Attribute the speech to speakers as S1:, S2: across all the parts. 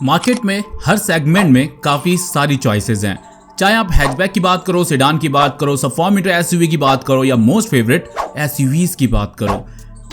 S1: Market में हर segment में काफी सारी चॉइसेस हैं। चाहे आप हैचबैक की बात करो, सेडान की बात करो, सब 4 मीटर एसयूवी की बात करो या मोस्ट फेवरेट एसयूवीज की बात करो,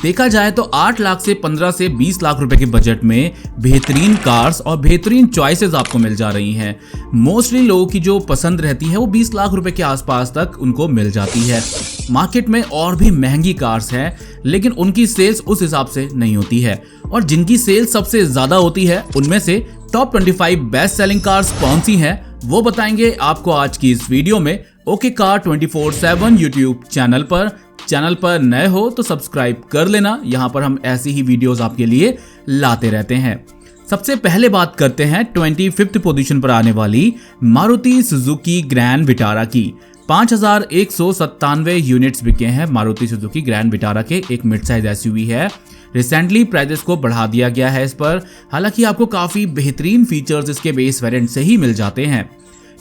S1: देखा जाए तो 8 लाख से 15 से 20 लाख रुपए के बजट में बेहतरीन कार्स और बेहतरीन चॉइसेस आपको मिल जा रही हैं। मोस्टली लोगों की जो पसंद रहती है वो 20 लाख रुपए के आसपास तक उनको मिल जाती है। मार्केट में और भी महंगी कार्स हैं, लेकिन उनकी सेल्स उस हिसाब से नहीं होती है, और जिनकी सेल्स सबसे ज्यादा होती है उनमें से टॉप 25 बेस्ट सेलिंग कार्स कौन सी हैं वो बताएंगे आपको आज की इस वीडियो में। ओके कार 24/7 यूट्यूब चैनल पर नए हो तो सब्सक्राइब कर लेना। यहाँ पर हम ऐसी ही वीडियोस आपके लिए लाते रहते हैं। सबसे पहले बात करते हैं 25th पोजीशन पर आने वाली मारुति सुजुकी ग्रैंड विटारा की। 5197 यूनिट्स बिके हैं मारुति सुजुकी ग्रैंड विटारा के। एक मिड साइज एसयूवी है। रिसेंटली प्राइजेस को बढ़ा दिया गया है इस पर, हालांकि आपको काफी बेहतरीन फीचर्स इसके बेस वेरिएंट से ही मिल जाते हैं।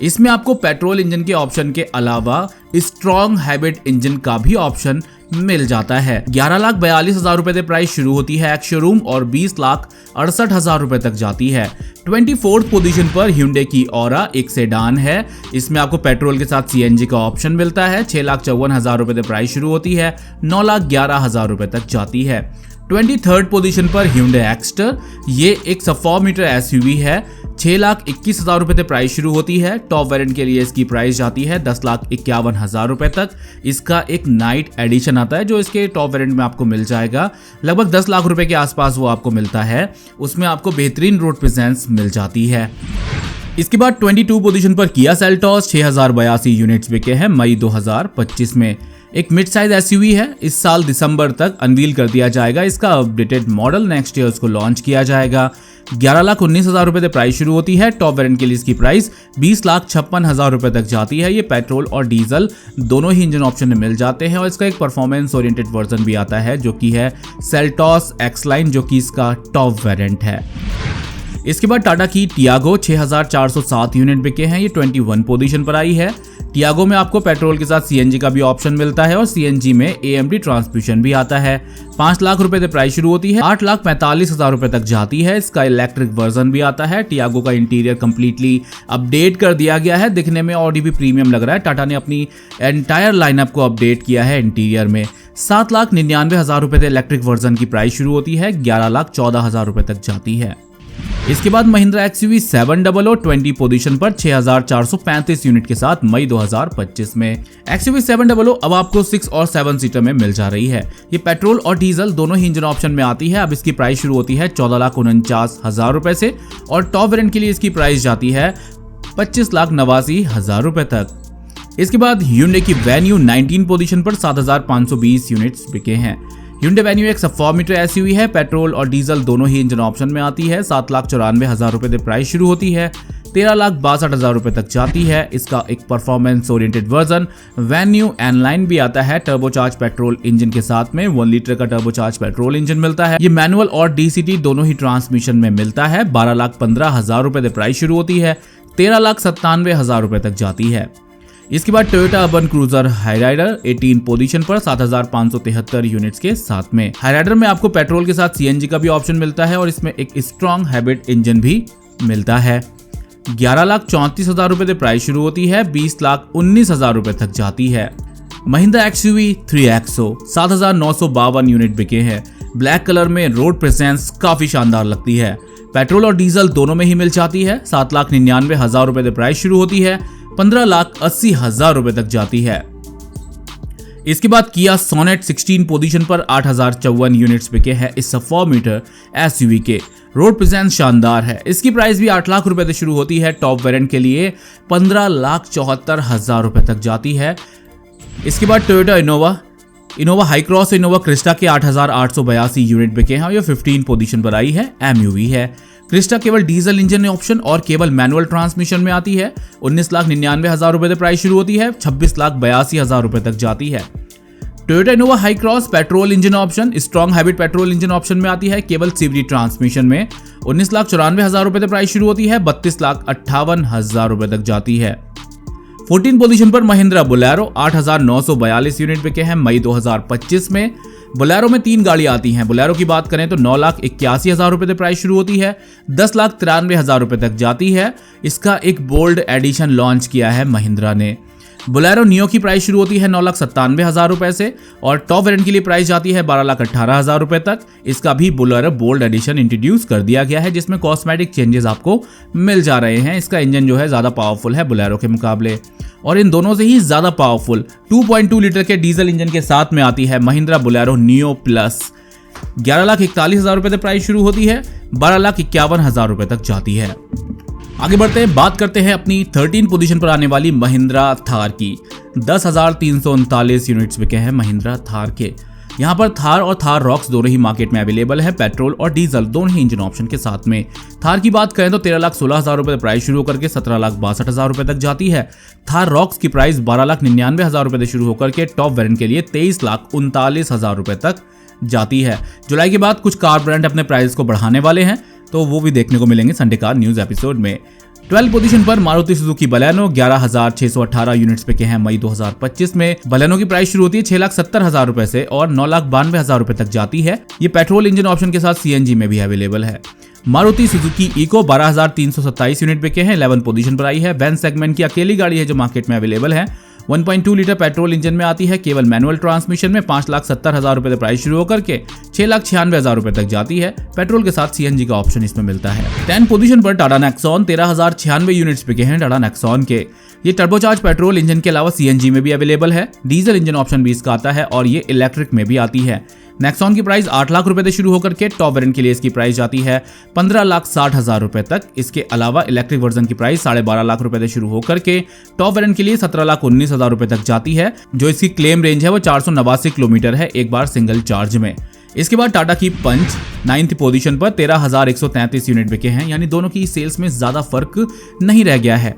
S1: इसमें आपको पेट्रोल इंजन के ऑप्शन के अलावा स्ट्रॉन्ग हाइब्रिड इंजन का भी ऑप्शन मिल जाता है। 11,42,000 रुपए से प्राइस शुरू होती है एक्स शोरूम और 20,68,000 रुपए तक जाती है। 24th पोजीशन पर Hyundai की Aura एक सेडान है। इसमें आपको पेट्रोल के साथ CNG का ऑप्शन मिलता है। 6,54,000 रुपए से प्राइस शुरू होती है, 9,11,000 रुपए तक जाती है। 23rd पोजीशन पर Hyundai Exter, ये एक 4 मीटर एसयूवी है। 6,21,000 रुपए से प्राइस शुरू होती है। टॉप वेरिएंट के लिए इसकी प्राइस जाती है 10,51,000 रुपए तक। इसका एक नाइट एडिशन आता है जो इसके टॉप वेरिएंट में आपको मिल जाएगा, लगभग 10 लाख रुपए के आसपास वो आपको मिलता है। उसमें आपको बेहतरीन रोड प्रेजेंस मिल जाती है। इसके बाद 22 पोजीशन पर Kia Seltos 6,082 यूनिट्स बिके हैं मई 2025 में। एक मिड साइज एसयूवी है। इस साल दिसंबर तक अनवील कर दिया जाएगा इसका अपडेटेड मॉडल। नेक्स्ट ईयर उसको लॉन्च किया जाएगा। 11,19,000 रुपए से प्राइस शुरू होती है। टॉप वेरिएंट के लिए इसकी प्राइस 20,56,000 रुपए तक जाती है। ये पेट्रोल और डीजल दोनों ही इंजन ऑप्शन में मिल जाते हैं, और इसका एक परफॉर्मेंस ओरिएंटेड वर्जन भी आता है जो कि है Seltos X-Line, जो कि इसका टॉप वेरिएंट है। इसके बाद टाटा की टियागो 6,407 यूनिट बिके हैं। ये 21 पोजीशन पर आई है। टियागो में आपको पेट्रोल के साथ CNG का भी ऑप्शन मिलता है और CNG में AMD ट्रांसमिशन भी आता है। 5 लाख रुपए से प्राइस शुरू होती है, 8,45,000 रुपए तक जाती है। इसका इलेक्ट्रिक वर्जन भी आता है। टियागो का इंटीरियर कंप्लीटली अपडेट कर दिया गया है, दिखने में और भी प्रीमियम लग रहा है। टाटा ने अपनी एंटायर लाइनअप को अपडेट किया है इंटीरियर में। 7,99,000 रुपए से इलेक्ट्रिक वर्जन की प्राइस शुरू होती है, 11,14,000 रुपए तक जाती है। इसके बाद महिंद्रा XUV 700 20 पोजीशन पर 6,435 यूनिट के साथ मई 2025 में। XUV 700 अब आपको 6 और 7 सीटर में मिल जा रही है। ये पेट्रोल और डीजल दोनों ही इंजन ऑप्शन में आती है। अब इसकी प्राइस शुरू होती है 14,49,000 रुपए से, और टॉप वेरिएंट के लिए इसकी प्राइस जाती है 25,89,000 रुपए तक। इसके बाद Hyundai की Venue 19 पोजीशन पर 7,520 यूनिट्स बिके हैं। Hyundai Venue एक 4 मीटर एसयूवी है। पेट्रोल और डीजल दोनों ही इंजन ऑप्शन में आती है। 7,94,000 रुपए से प्राइस शुरू होती है, 13,62,000 रुपए तक जाती है। इसका एक performance oriented version Venue N-Line भी आता है टर्बोचार्ज पेट्रोल इंजन के साथ में। 1 लीटर का टर्बोचार्ज पेट्रोल इंजन मिलता है। ये मैनुअल और DCT दोनों ही ट्रांसमिशन में मिलता है। 12,15,000 रुपए से प्राइस शुरू होती है, 13,97,000 रुपए तक जाती है। इसके बाद Toyota urban cruiser Hyryder 18 position पर 7,573 यूनिट्स के साथ में। हाईराइडर में आपको पेट्रोल के साथ CNG का भी ऑप्शन मिलता है और इसमें एक स्ट्रॉन्ग हाइब्रिड इंजन भी मिलता है। 11,34,000 रुपए से प्राइस शुरू होती है, 20,19,000 रुपए तक जाती है। महिंद्रा XUV 3XO 7,952 यूनिट बिके हैं। ब्लैक कलर में रोड प्रेजेंस काफी शानदार लगती है। पेट्रोल और डीजल दोनों में ही मिल जाती है। 7,99,000 रुपए से प्राइस शुरू होती है, 15,80,000 रुपए तक जाती है। इसके बाद Kia Sonet 16 पोजीशन पर 8,054 यूनिट्स बिके हैं इस 4 मीटर एसयूवी के। रोड प्रेजेंस शानदार है। इसकी प्राइस भी 8 लाख रुपए से शुरू होती है। टॉप वेरिएंट के लिए 15,74,000 रुपए तक जाती है। इसके बाद Toyota Innova high cross Innova Crysta के 8,882 यूनिट बिके हैं और ये 15 पोजीशन पर आई है। MUV है। क्रिस्टा केवल डीजल इंजन ऑप्शन और केवल मैनुअल ट्रांसमिशन में आती है। 19,99,000 रुपए से प्राइस शुरू होती है, 26,82,000 रुपए तक जाती है। Toyota Innova high cross petrol engine option strong hybrid petrol engine option में आती है, केवल CVT ट्रांसमिशन में। 19,94,000 रुपए से प्राइस शुरू होती है, 32,58,000 रुपए तक जाती है। 14 पोजीशन पर महिंद्रा बोलेरो 8,942 यूनिट बिके हैं मई 2025 में। बोलेरो में 3 गाड़ी आती हैं। बोलेरो की बात करें तो 9,81,000 रुपए से प्राइस शुरू होती है, 10,93,000 रुपए तक जाती है। इसका एक बोल्ड एडिशन लॉन्च किया है महिंद्रा ने। बोलेरो नियो की प्राइस शुरू होती है 9,97,000 रुपए से और टॉप वेरिएंट के लिए प्राइस जाती है 12,18,000 रुपए तक। इसका भी बोलेरो बोल्ड एडिशन इंट्रोड्यूस कर दिया गया है, जिसमें कॉस्मेटिक चेंजेस आपको मिल जा रहे हैं। इसका इंजन जो है ज्यादा पावरफुल है बोलेरो के मुकाबले, और इन दोनों से ही ज्यादा पावरफुल 2.2 लीटर के डीजल इंजन के साथ में आती है महिंद्रा बोलेरो नियो प्लस। 11,41,000 रुपए से प्राइस शुरू होती है, 12,51,000 रुपए तक जाती है। आगे बढ़ते हैं, बात करते हैं अपनी 13 पोजीशन पर आने वाली महिंद्रा थार की। 10,339 यूनिट्स बिके हैं महिंद्रा थार के। यहाँ पर थार और थार रॉक्स दोनों ही मार्केट में अवेलेबल है, पेट्रोल और डीजल दोनों ही इंजन ऑप्शन के साथ में। थार की बात करें तो 13,16,000 रुपए प्राइस शुरू होकर के 17,62,000 रुपए तक जाती है। थार रॉक्स की प्राइस 12,99,000 रुपए से शुरू होकर के टॉप वेरिएंट के लिए 23,39,000 रुपए तक जाती है। जुलाई के बाद कुछ कार ब्रांड अपने प्राइस को बढ़ाने वाले हैं, तो वो भी देखने को मिलेंगे संडे कार न्यूज एपिसोड में। 12 पोजीशन पर मारुति सुजुकी बलेनो 11,618 यूनिट्स पे के हैं मई 2025 में। बलेनो की प्राइस शुरू होती है 6,70,000 रुपए से और 9,92,000 रुपए तक जाती है। ये पेट्रोल इंजन ऑप्शन के साथ सीएनजी में भी अवेलेबल है। मारुति सुजुकी इको 12,327 यूनिट पे के हैं, 11 पोजीशन पर आई है। वैन सेगमेंट की अकेली गाड़ी है जो मार्केट में अवेलेबल है। 1.2 लीटर पेट्रोल इंजन में आती है, केवल मैनुअल ट्रांसमिशन में। 5,70,000 रुपए से प्राइस शुरू होकर के 6,96,000 रुपए तक जाती है। पेट्रोल के साथ सीएनजी का ऑप्शन इसमें मिलता है। 10 पोजीशन पर टाटा नेक्सॉन 13,096 यूनिट्स पे के हैं टाटा नेक्सॉन के। ये टर्बोचार्ज पेट्रोल इंजन के अलावा सीएनजी में भी अवेलेबल है, डीजल इंजन ऑप्शन भी इसका आता है और ये इलेक्ट्रिक में भी आती है। नेक्सॉन की प्राइस 8 लाख रुपए से शुरू होकर के टॉप वेरिएंट के लिए इसकी प्राइस जाती है 15,60,000 रुपए तक। इसके अलावा इलेक्ट्रिक वर्जन की प्राइस 12.5 लाख रुपए से शुरू होकर के टॉप वेरिएंट के लिए 17,19,000 रुपए तक जाती है। जो इसकी क्लेम रेंज है वो 489 किलोमीटर है एक बार सिंगल चार्ज में। इसके बाद टाटा की पंच 9th पोजीशन पर 13,133 यूनिट बिके हैं, यानी दोनों की सेल्स में ज्यादा फर्क नहीं रह गया है।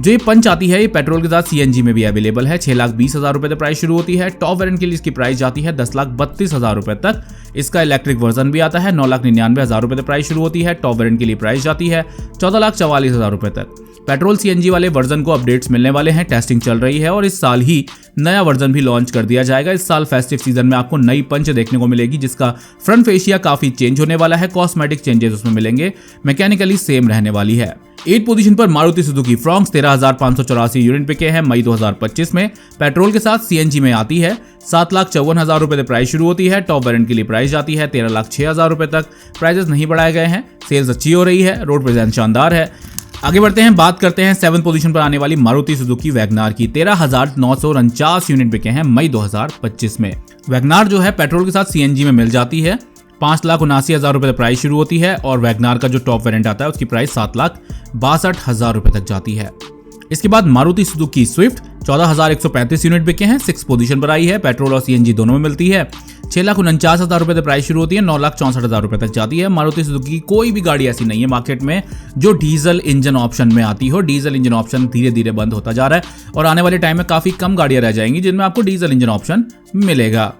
S1: जो ये पंच आती है ये पेट्रोल के साथ सीएनजी में भी अवेलेबल है। 6,20,000 रुपए से प्राइस शुरू होती है। टॉप वेरिएंट के लिए इसकी प्राइस जाती है 10,32,000 रुपए तक। इसका इलेक्ट्रिक वर्जन भी आता है। 9,99,000 रुपए से प्राइस शुरू होती है। टॉप वेरिएंट के लिए प्राइस जाती है 14,44,000 रुपए तक। पेट्रोल सीएनजी वाले वर्जन को अपडेट्स मिलने वाले हैं, टेस्टिंग चल रही है और इस साल ही नया वर्जन भी लॉन्च कर दिया जाएगा। इस साल फेस्टिव सीजन में आपको नई पंच देखने को मिलेगी, जिसका फ्रंट फेशिया काफी चेंज होने वाला है। कॉस्मेटिक चेंजेस उसमें मिलेंगे, मैकेनिकली सेम रहने वाली है। 8 पोजीशन पर मारुति सुजुकी फ्रॉन्क्स 13,584 यूनिट बिके हैं मई 2025 में। पेट्रोल के साथ सीएनजी में आती है। 7,54,000 रुपए से प्राइस शुरू होती है। टॉप वेरिएंट के लिए प्राइस जाती है 13,06,000 रुपए तक। प्राइसेस नहीं बढ़ाए गए हैं, सेल्स अच्छी हो रही है, रोड प्रेजेंस शानदार है। आगे बढ़ते हैं, बात करते हैं 7th पोजीशन पर आने वाली मारुति सुजुकी वैगनार की। 13,949 यूनिट बिके हैं मई 2025 में। वैगनार जो है पेट्रोल के साथ सीएनजी में मिल जाती है। 5,79,000 रुपए प्राइस शुरू होती है और वैगनार का जो टॉप वेरिएंट आता है उसकी प्राइस 7,62,000 रुपए तक जाती है। इसके बाद मारुति सुजुकी स्विफ्ट 14,135 यूनिट बिके हैं, 6th पोजीशन पर आई है। पेट्रोल और सीएनजी दोनों में मिलती है। 6,49,000 रुपए से प्राइस शुरू होती है, 9,64,000 रुपए तक जाती है। मारुति सुजुकी की कोई भी गाड़ी ऐसी नहीं है मार्केट में जो डीजल इंजन ऑप्शन में आती हो। डीजल इंजन ऑप्शन धीरे धीरे बंद होता जा रहा है और आने वाले टाइम में काफी कम गाड़ियां रह जाएंगी जिनमें आपको डीजल इंजन ऑप्शन मिलेगा।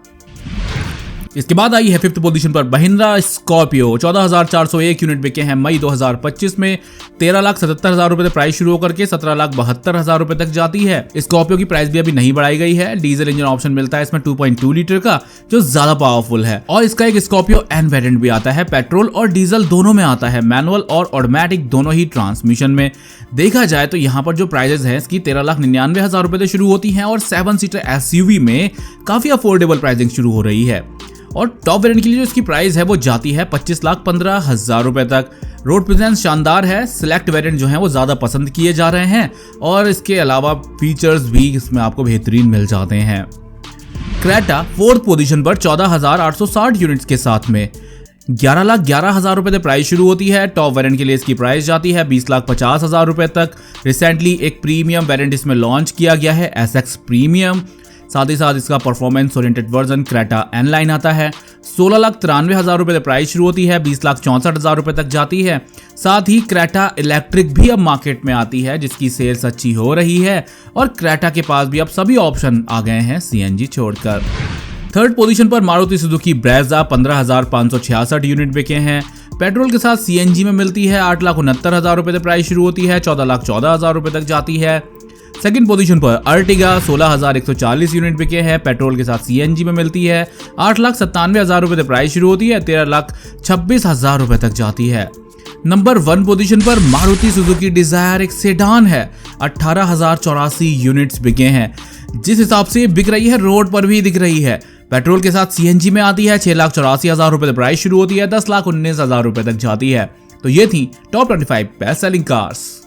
S1: इसके बाद आई है 5th पोजीशन पर महिंद्रा स्कॉर्पियो। 14,401 यूनिट बिके हैं मई 2025 में। 13,77,000 रुपए से प्राइस शुरू होकर के 17,72,000 रुपए तक जाती है। स्कॉर्पियो की प्राइस भी अभी नहीं बढ़ाई गई है। डीजल इंजन ऑप्शन मिलता है इसमें 2.2 लीटर का, जो ज्यादा पावरफुल है और इसका एक स्कॉर्पियो एन वेरिएंट भी आता है। पेट्रोल और डीजल दोनों में आता है, मैनुअल और ऑटोमेटिक दोनों ही ट्रांसमिशन में। देखा जाए तो यहाँ पर जो प्राइजेस है इसकी 13,99,000 रुपए से शुरू होती है और 7 सीटर एसयूवी में काफी अफोर्डेबल प्राइसिंग शुरू हो रही है। और टॉप वेरिएंट के लिए जो इसकी प्राइस है वो जाती है 25,15,000 रुपए तक। रोड प्रेजेंस शानदार है। सिलेक्ट वेरिएंट जो है वो ज्यादा पसंद किए जा रहे हैं और इसके अलावा फीचर्स भी इसमें आपको बेहतरीन मिल जाते हैं। क्रेटा 4th पोजीशन पर 14,860 यूनिट्स के साथ में 11,11,000 रुपए से प्राइस शुरू होती है। टॉप वेरिएंट के लिए इसकी प्राइस जाती है 20,50,000 रुपए तक। रिसेंटली एक प्रीमियम वेरिएंट इसमें लॉन्च किया गया है, एसएक्स प्रीमियम। साथ ही साथ इसका performance oriented version Creta N line आता है। 16,93,000 रुपए से प्राइस शुरू होती है, 20,64,000 रुपए तक जाती है। साथ ही क्रेटा इलेक्ट्रिक भी अब मार्केट में आती है जिसकी सेल्स अच्छी हो रही है और क्रेटा के पास भी अब सभी ऑप्शन आ गए हैं सीएनजी छोड़कर। 3rd पोजीशन पर मारुति सुजुकी ब्रेजा 15,566 यूनिट बिके हैं। पेट्रोल के साथ सीएनजी में मिलती है। 8,69,000 रुपए से प्राइस शुरू होती है, 14,14,000 रुपए तक जाती है। सेकंड पोजीशन पर अर्टिगा 16,140 यूनिट बिके हैं, पेट्रोल के साथ सीएनजी में मिलती है। 8,97,000 रुपए से प्राइस शुरू होती है, 13,26,000 रुपए तक जाती है। नंबर 1 पोजीशन पर मारुति सुजुकी डिजायर एक सेडान है, 18,084 यूनिट्स बिके हैं। जिस हिसाब से बिक रही है रोड पर भी दिख रही है। पेट्रोल के साथ सीएनजी में आती है, 6,84,000 रुपए से प्राइस शुरू होती है, 10,19,000 रुपए तक जाती है। तो ये थी टॉप 25 बेस्ट सेलिंग कार्स।